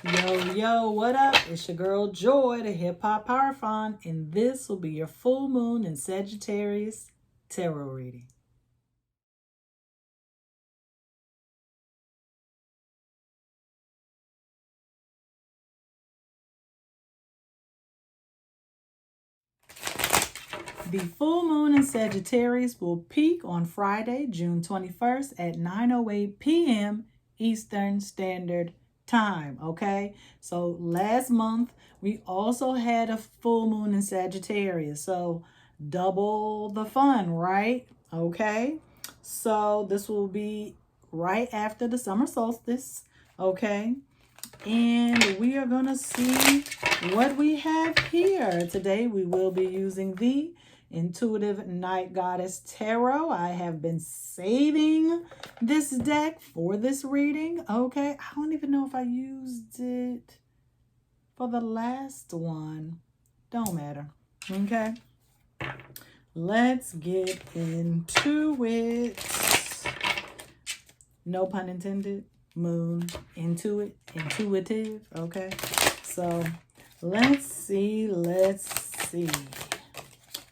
Yo, what up? It's your girl Joy, the Hip Hop Power Fawn, and this will be your full moon in Sagittarius tarot reading. The full moon in Sagittarius will peak on Friday, June 21st at 9:08 p.m. Eastern Standard Time, okay? So last month, we also had a full moon in Sagittarius, so double the fun, right? Okay? So this will be right after the summer solstice, okay? And we are going to see what we have here. Today we will be using the Intuitive Night Goddess Tarot. I have been saving this deck for this reading. Okay, I don't even know if I used it for the last one. Don't matter. Okay, let's get into it. No pun intended. Moon, intuitive. Okay, so let's see.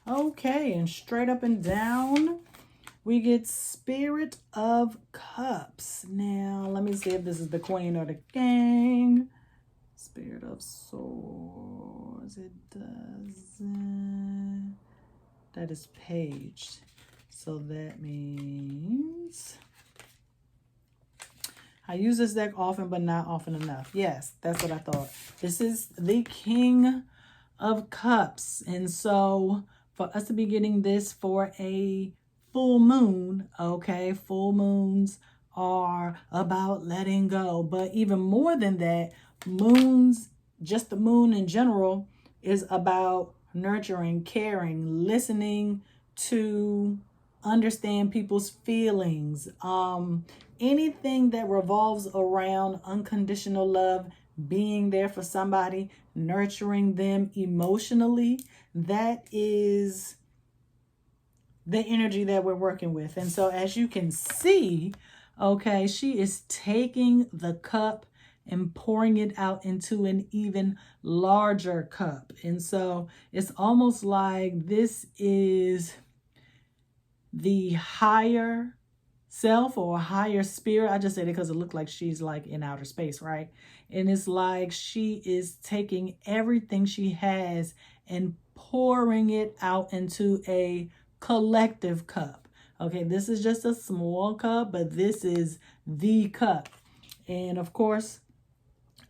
Okay, and straight up and down, we get Spirit of Cups. Now, let me see if this is the Queen or the King. Spirit of Swords. It doesn't. That is Page. So that means I use this deck often, but not often enough. Yes, that's what I thought. This is the King of Cups. And so for us to be getting this for a full moon, okay, full moons are about letting go. But even more than that, moons, just the moon in general, is about nurturing, caring, listening to understand people's feelings. Anything that revolves around unconditional love, being there for somebody, nurturing them emotionally, that is the energy that we're working with. And so as you can see, okay, she is taking the cup and pouring it out into an even larger cup. And so it's almost like this is the higher self or higher spirit. I just said it because it looked like she's like in outer space, right? And it's like she is taking everything she has and pouring it out into a collective cup. Okay, this is just a small cup, but this is the cup. And of course,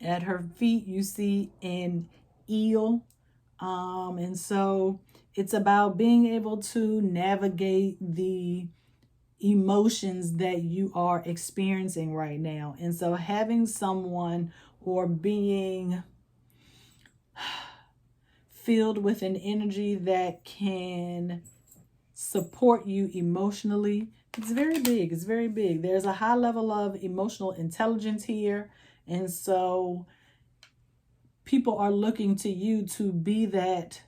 at her feet, you see an eel. And so it's about being able to navigate the emotions that you are experiencing right now. And so having someone or being filled with an energy that can support you emotionally, it's very big. It's very big. There's a high level of emotional intelligence here. And so people are looking to you to be that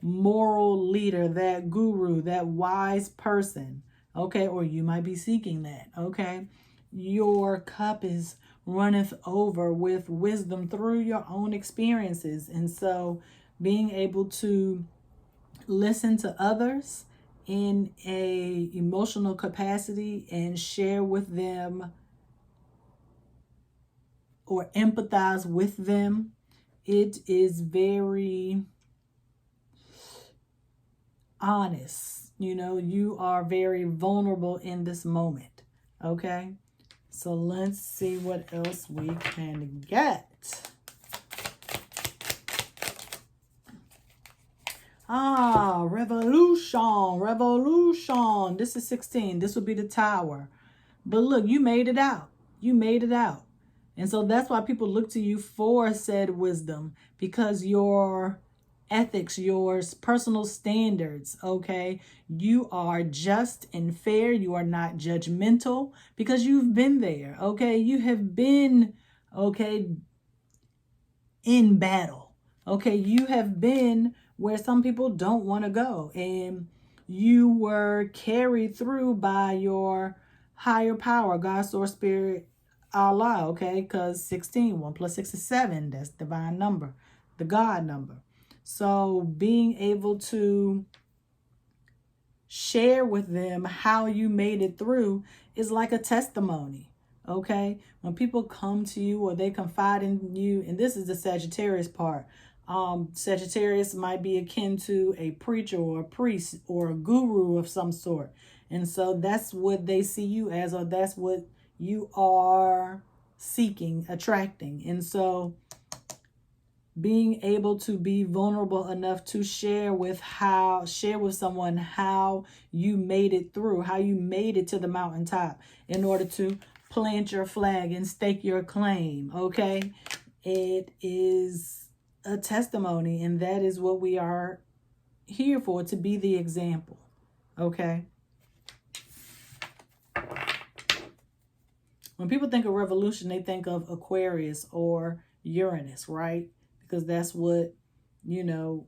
moral leader, that guru, that wise person. Okay, or you might be seeking that. Okay, your cup is runneth over with wisdom through your own experiences. And so being able to listen to others in a emotional capacity and share with them or empathize with them, it is very honest. You know, you are very vulnerable in this moment. Okay, so let's see what else we can get. Revolution. This is 16. This will be the Tower. But look, you made it out. You made it out. And so that's why people look to you for said wisdom, because your ethics, your personal standards, okay, you are just and fair. You are not judgmental because you've been there, okay? You have been, okay, in battle, okay? You have been where some people don't want to go, and you were carried through by your higher power, God, source, spirit, Allah, okay? Because 16, 1 plus 6 is 7. That's divine number, the God number. So being able to share with them how you made it through is like a testimony, okay? When people come to you or they confide in you, and this is the Sagittarius part. Sagittarius might be akin to a preacher or a priest or a guru of some sort. And so that's what they see you as, or that's what you are seeking, attracting. And so being able to be vulnerable enough to share with someone how you made it through, how you made it to the mountaintop in order to plant your flag and stake your claim, okay? It is a testimony, and that is what we are here for, to be the example, okay? When people think of revolution, they think of Aquarius or Uranus, right? Because that's what, you know,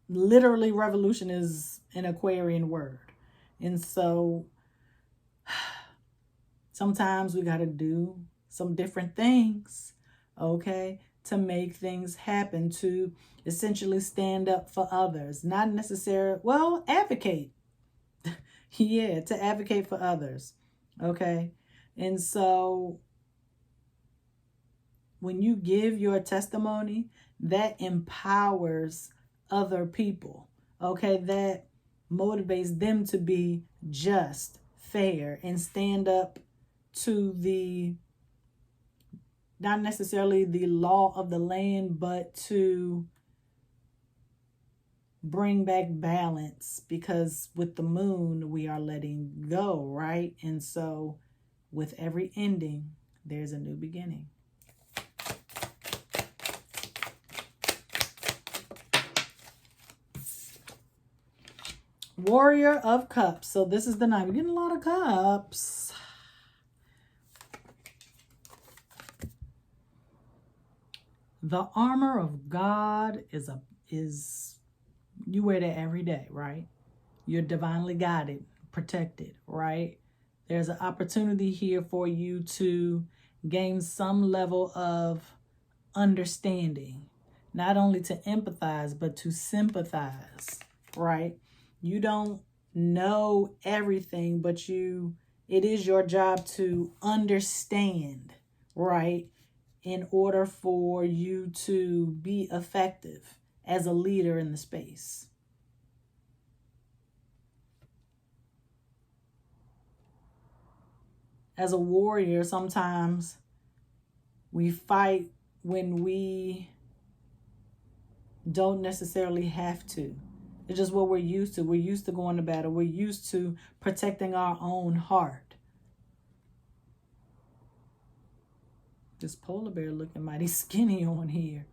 literally revolution is an Aquarian word. And so sometimes we got to do some different things, okay, to make things happen, to essentially stand up for others. Not necessarily, well, advocate. Yeah, to advocate for others, okay? And so when you give your testimony, that empowers other people, okay? That motivates them to be just, fair, and stand up to the, not necessarily the law of the land, but to bring back balance, because with the moon, we are letting go, right? And so with every ending, there's a new beginning. Warrior of Cups. So this is the 9. We're getting a lot of cups. The armor of God is you wear that every day, right? You're divinely guided, protected, right? There's an opportunity here for you to gain some level of understanding, not only to empathize, but to sympathize, right? You don't know everything, but it is your job to understand, right? In order for you to be effective as a leader in the space. As a warrior, sometimes we fight when we don't necessarily have to. It's just what we're used to. We're used to going to battle. We're used to protecting our own heart. This polar bear looking mighty skinny on here.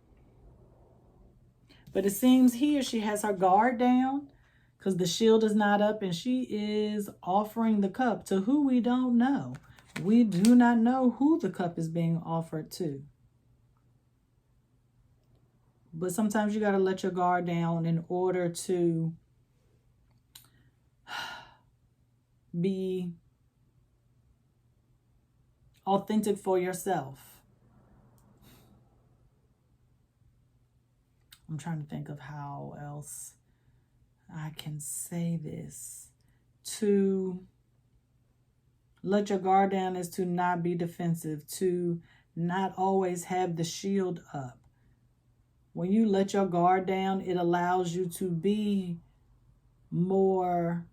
But it seems here she has her guard down because the shield is not up, and she is offering the cup to who we don't know. We do not know who the cup is being offered to. But sometimes you got to let your guard down in order to be authentic for yourself. I'm trying to think of how else I can say this. To let your guard down is to not be defensive, to not always have the shield up. When you let your guard down, it allows you to be more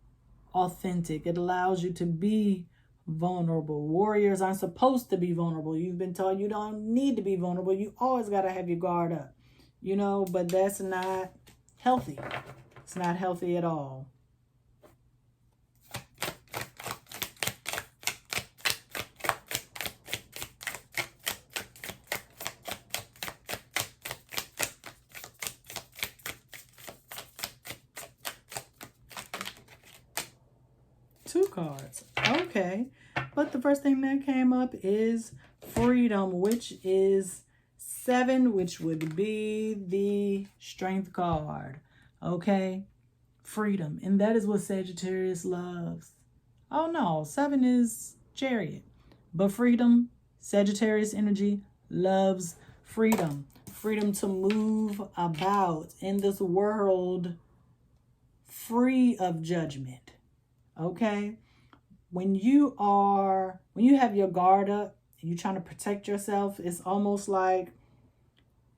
authentic. It allows you to be vulnerable. Warriors aren't supposed to be vulnerable. You've been told you don't need to be vulnerable. You always got to have your guard up, you know, but that's not healthy. It's not healthy at all. Two cards. Okay. But the first thing that came up is freedom, which is 7, which would be the strength card. Okay. Freedom. And that is what Sagittarius loves. Oh no, 7 is chariot. But freedom Sagittarius energy loves freedom. Freedom to move about in this world free of judgment. Okay? When you have your guard up and you're trying to protect yourself, it's almost like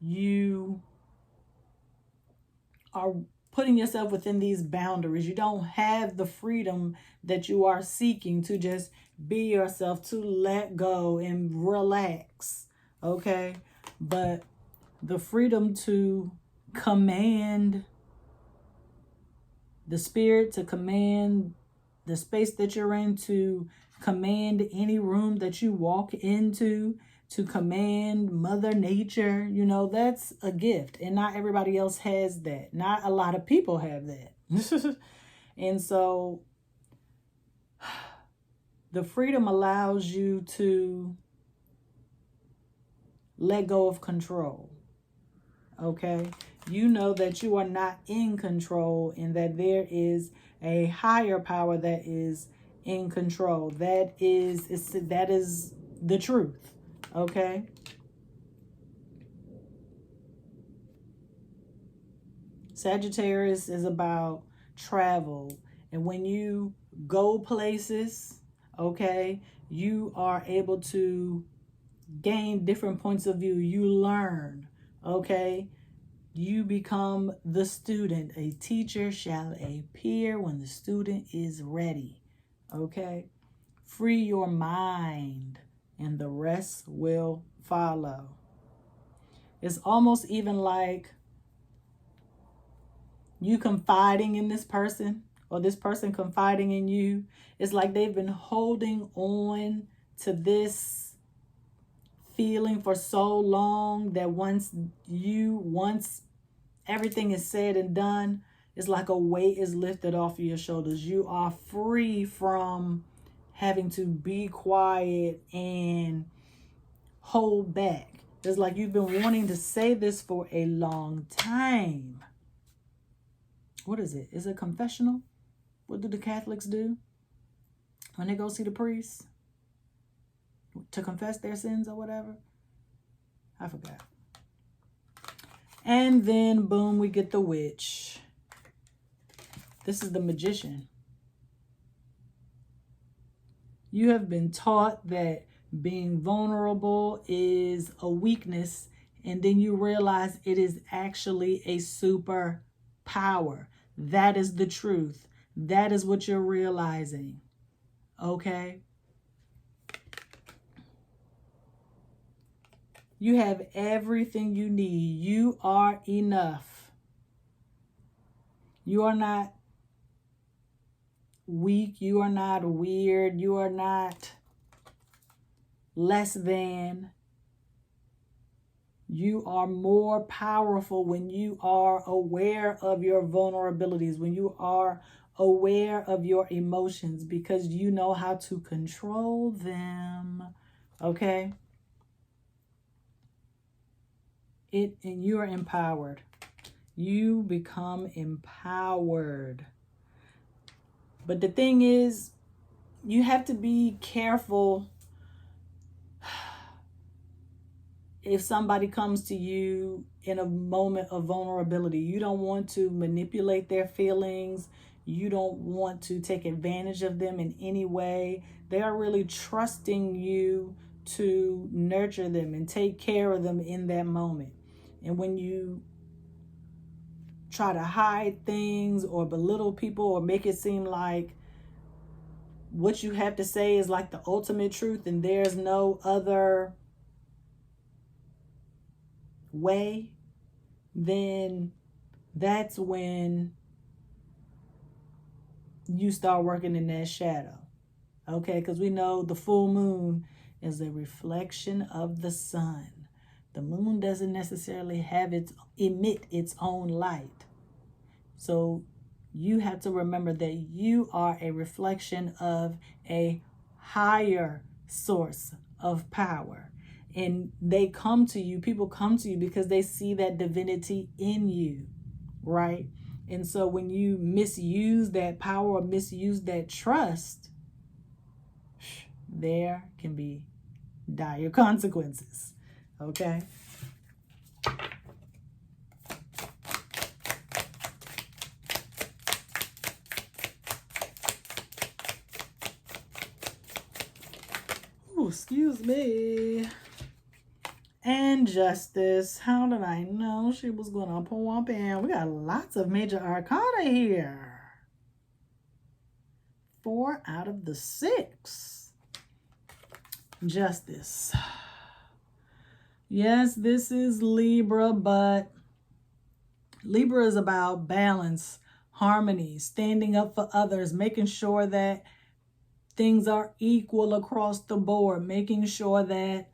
you are putting yourself within these boundaries. You don't have the freedom that you are seeking to just be yourself, to let go and relax. Okay? But the freedom to command the spirit, to command the space that you're in, to command any room that you walk into, to command Mother Nature, you know, that's a gift. And not everybody else has that. Not a lot of people have that. And so the freedom allows you to let go of control. Okay? You know that you are not in control and that there is a higher power that is in control. That is the truth. Okay? Sagittarius is about travel. And when you go places, okay, you are able to gain different points of view. You learn, okay? You become the student. A teacher shall appear when the student is ready, okay? Free your mind and the rest will follow. It's almost even like you confiding in this person or this person confiding in you. It's like they've been holding on to this feeling for so long that once everything is said and done, it's like a weight is lifted off of your shoulders. You are free from having to be quiet and hold back. It's like you've been wanting to say this for a long time. What is it? Is it confessional? What do the Catholics do when they go see the priest? To confess their sins or whatever? I forgot. And then, boom, we get the witch. This is the magician. You have been taught that being vulnerable is a weakness, and then you realize it is actually a superpower. That is the truth. That is what you're realizing. Okay? You have everything you need. You are enough. You are not weak. You are not weird. You are not less than. You are more powerful when you are aware of your vulnerabilities, when you are aware of your emotions, because you know how to control them. Okay? And you are empowered. You become empowered. But the thing is, you have to be careful if somebody comes to you in a moment of vulnerability. You don't want to manipulate their feelings. You don't want to take advantage of them in any way. They are really trusting you to nurture them and take care of them in that moment. And when you try to hide things or belittle people or make it seem like what you have to say is like the ultimate truth and there's no other way, then that's when you start working in that shadow. Okay? Because we know the full moon is a reflection of the sun. The moon doesn't necessarily emit its own light. So you have to remember that you are a reflection of a higher source of power. And people come to you because they see that divinity in you, right? And so when you misuse that power or misuse that trust, there can be dire consequences. Okay. Ooh, excuse me. And Justice. How did I know she was going to pull up in? We got lots of major arcana here. 4 out of the 6. Justice. Yes, this is Libra, but Libra is about balance, harmony, standing up for others, making sure that things are equal across the board, making sure that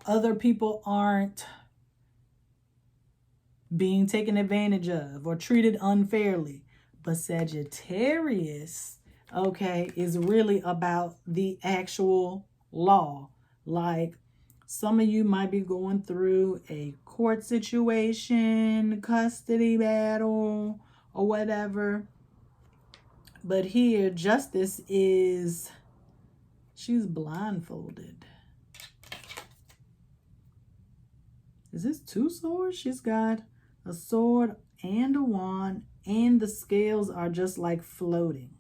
other people aren't being taken advantage of or treated unfairly. But Sagittarius, okay, is really about the actual law. Like, some of you might be going through a court situation, custody battle, or whatever. But here, Justice is, she's blindfolded. Is this 2 swords? She's got a sword and a wand, and the scales are just like floating.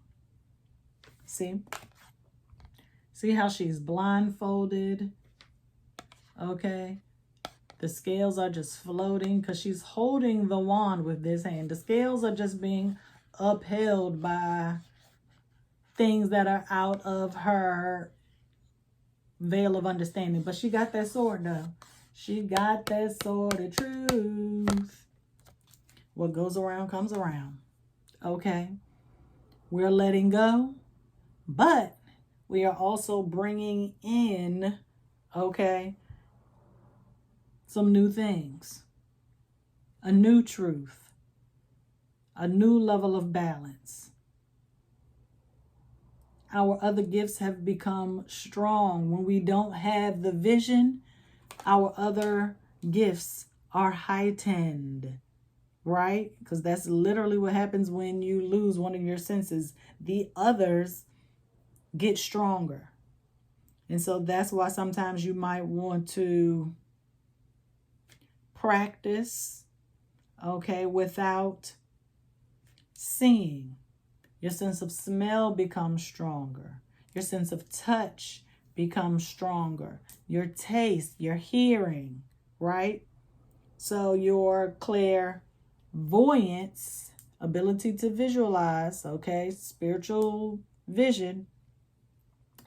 See? See how she's blindfolded? Okay. The scales are just floating because she's holding the wand with this hand. The scales are just being upheld by things that are out of her veil of understanding. But she got that sword though. She got that sword of truth. What goes around comes around. Okay. We're letting go, but we are also bringing in, okay, some new things, a new truth, a new level of balance. Our other gifts have become strong. When we don't have the vision, our other gifts are heightened, right? Because that's literally what happens when you lose one of your senses. The others get stronger. And so that's why sometimes you might want to practice, okay, without seeing. Your sense of smell becomes stronger. Your sense of touch becomes stronger. Your taste, your hearing, right? So your clairvoyance, ability to visualize, okay, spiritual vision,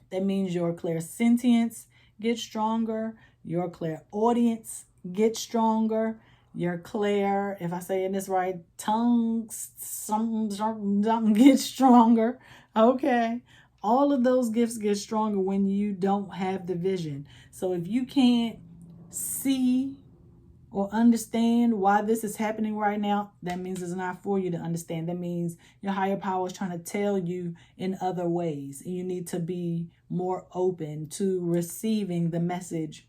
that means your clairsentience gets stronger, your clairaudience gets stronger, your clair, if I say this right, tongue, something gets stronger, okay? All of those gifts get stronger when you don't have the vision. So if you can't see or understand why this is happening right now, that means it's not for you to understand. That means your higher power is trying to tell you in other ways. And you need to be more open to receiving the message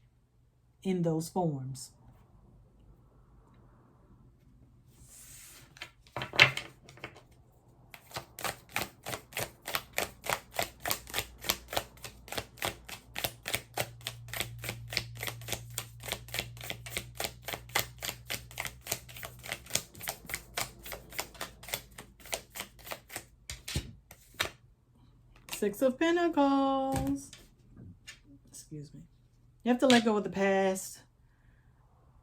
in those forms. Six of Pentacles. Excuse me. You have to let go of the past.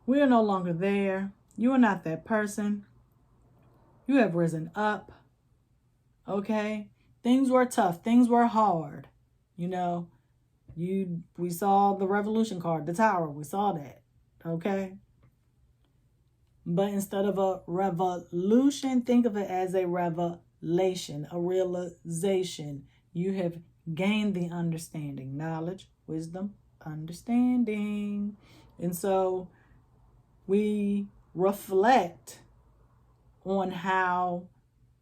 We are no longer there. You are not that person. You have risen up. Okay? Things were tough. Things were hard. You know, we saw the Revolution card, the Tower. We saw that. Okay? But instead of a revolution, think of it as a revelation, a realization. You have gained the understanding, knowledge, wisdom, understanding. And so we reflect on how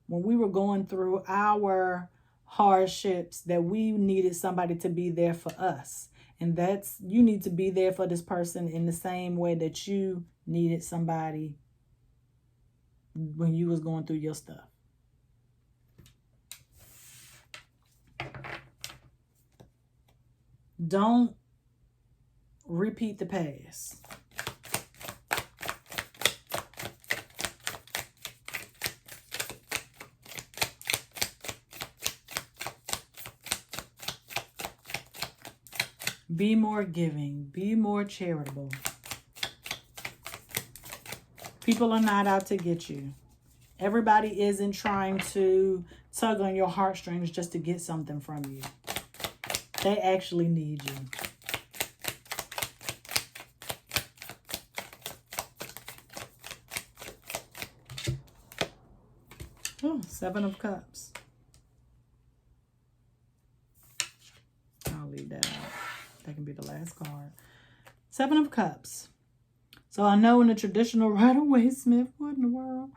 when we were going through our hardships that we needed somebody to be there for us. And that's, you need to be there for this person in the same way that you needed somebody when you was going through your stuff. Don't repeat the past. Be more giving. Be more charitable. People are not out to get you. Everybody isn't trying to tug on your heartstrings just to get something from you. They actually need you. Oh, 7 of Cups. I'll leave that out. That can be the last card. 7 of Cups. So I know in the traditional Rider-Waite Smith, what in the world?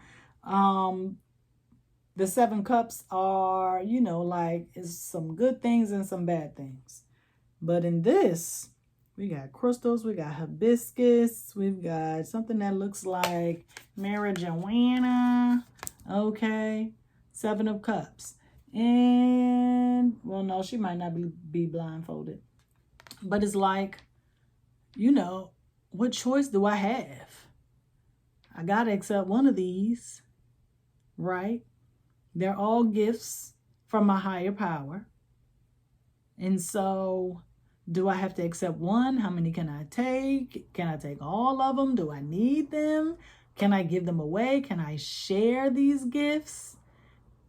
The 7 cups are, you know, like it's some good things and some bad things. But in this, we got crystals, we got hibiscus, we've got something that looks like marijuana. Okay, 7 of Cups. And, well, no, she might not be blindfolded. But it's like, you know, what choice do I have? I got to accept one of these, right? They're all gifts from a higher power. And so, do I have to accept one? How many can I take? Can I take all of them? Do I need them? Can I give them away? Can I share these gifts?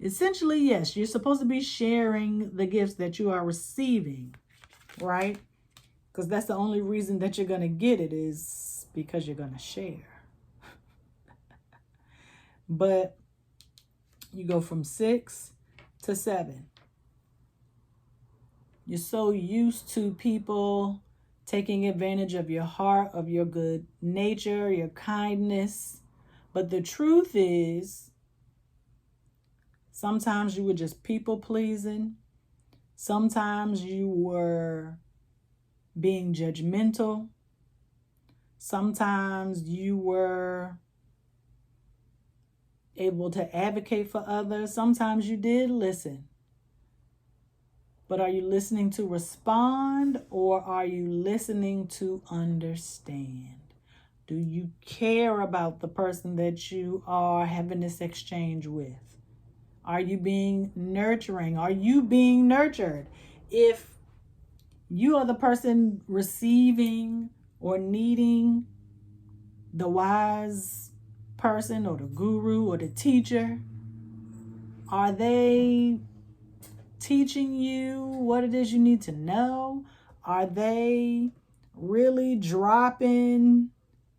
Essentially, yes, you're supposed to be sharing the gifts that you are receiving, right? Because that's the only reason that you're going to get it is because you're going to share. But you go from 6 to 7. You're so used to people taking advantage of your heart, of your good nature, your kindness. But the truth is, sometimes you were just people pleasing. Sometimes you were being judgmental. Sometimes you were able to advocate for others. Sometimes you did listen. But are you listening to respond or are you listening to understand? Do you care about the person that you are having this exchange with? Are you being nurturing? Are you being nurtured? If you are the person receiving or needing the wise person or the guru or the teacher, are they teaching you what it is you need to know? Are they really dropping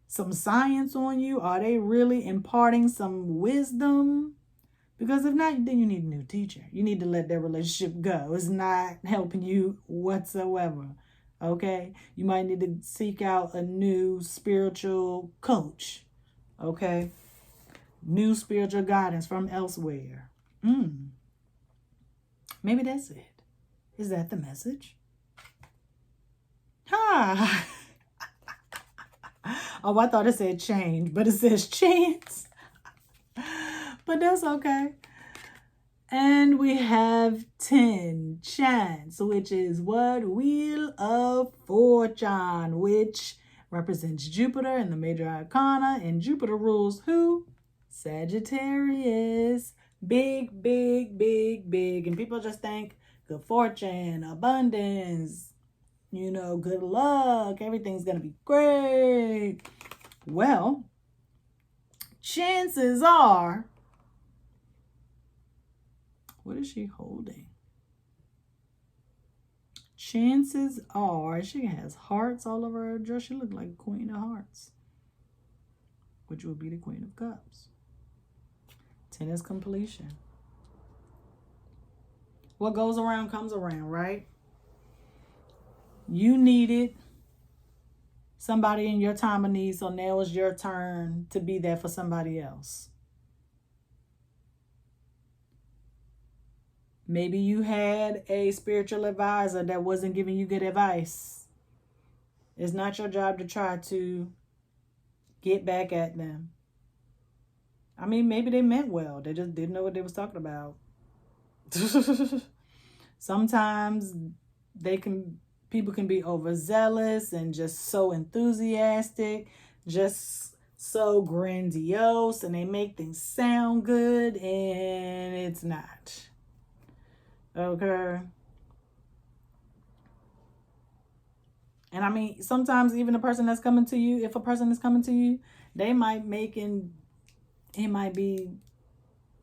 some science on you? Are they really imparting some wisdom? Because if not, then you need a new teacher. You need to let that relationship go. It's not helping you whatsoever. Okay? You might need to seek out a new spiritual coach. Okay? New spiritual guidance from elsewhere. Maybe that's it. Is that the message? Ha! Oh, I thought it said change, but it says chance. But that's okay. And we have 10, chance, which is what? Wheel of Fortune, which represents Jupiter in the major arcana. And Jupiter rules who? Sagittarius. Big, big, big, big. And people just think good fortune, abundance, you know, good luck. Everything's going to be great. Well, chances are, what is she holding? Chances are she has hearts all over her dress. She looks like a Queen of Hearts, which would be the Queen of Cups. 10 is completion. What goes around comes around, right? You needed somebody in your time of need, so now it's your turn to be there for somebody else. Maybe you had a spiritual advisor that wasn't giving you good advice. It's not your job to try to get back at them. I mean, maybe they meant well. They just didn't know what they was talking about. Sometimes People can be overzealous and just so enthusiastic, just so grandiose, and they make things sound good, and it's not. Okay? And I mean, sometimes even the person that's coming to you, if a person is coming to you, they might be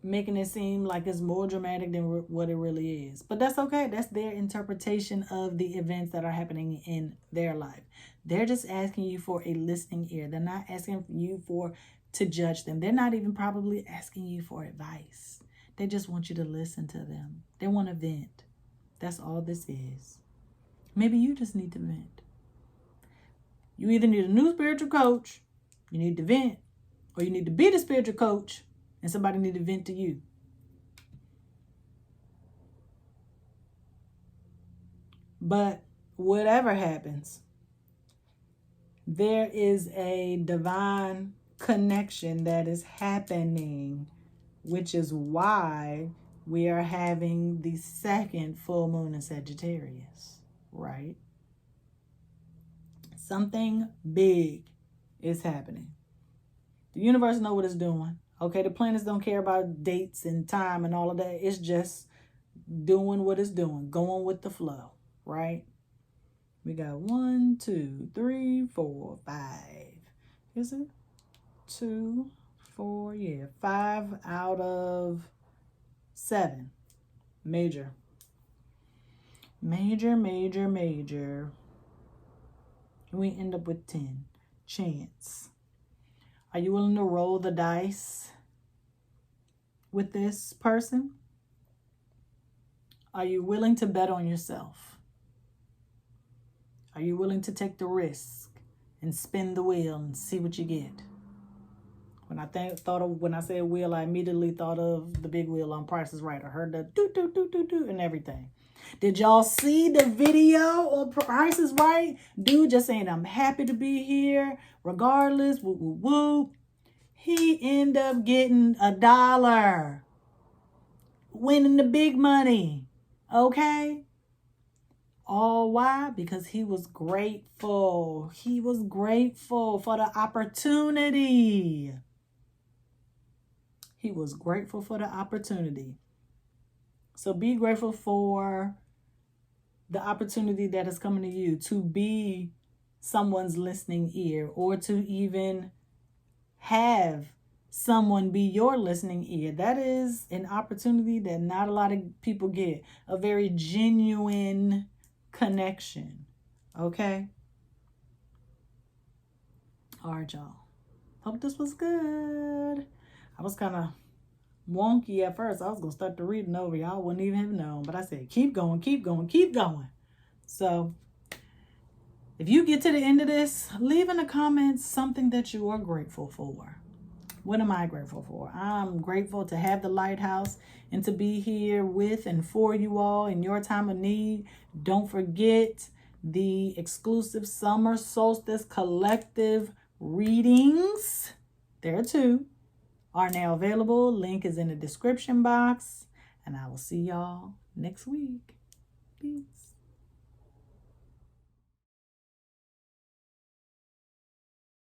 making it seem like it's more dramatic than what it really is. But that's okay. That's their interpretation of the events that are happening in their life. They're just asking you for a listening ear. They're not asking you to judge them. They're not even probably asking you for advice. They just want you to listen to them. They want to vent. That's all this is. Maybe you just need to vent. You either need a new spiritual coach, you need to vent, or you need to be the spiritual coach and somebody need to vent to you. But whatever happens, there is a divine connection that is happening, which is why we are having the second full moon in Sagittarius, right? Something big is happening. The universe knows what it's doing. Okay, the planets don't care about dates and time and all of that. It's just doing what it's doing, going with the flow, right? We got 1, 2, 3, 4, 5. Is it? 2, 4, yeah. 5 out of 7. Major. Major, major, major. We end up with 10. Chance. Are you willing to roll the dice with this person? Are you willing to bet on yourself? Are you willing to take the risk and spin the wheel and see what you get? When I said wheel, I immediately thought of the big wheel on Price is Right. I heard the do do do do do and everything. Did y'all see the video on Price is Right? Dude just saying, I'm happy to be here, regardless, woo woo woo. He ended up getting $1, winning the big money, okay? All why? Because he was grateful. He was grateful for the opportunity. He was grateful for the opportunity. So be grateful for the opportunity that is coming to you to be someone's listening ear, or to even have someone be your listening ear. That is an opportunity that not a lot of people get. A very genuine connection. Okay? All right, y'all. Hope this was good. I was kind of wonky at first. I was going to start the reading over. Y'all wouldn't even have known. But I said, keep going, keep going, keep going. So if you get to the end of this, leave in the comments something that you are grateful for. What am I grateful for? I'm grateful to have the lighthouse and to be here with and for you all in your time of need. Don't forget the exclusive summer solstice collective readings. There are 2. Are now available. Link is in the description box. And I will see y'all next week. Peace.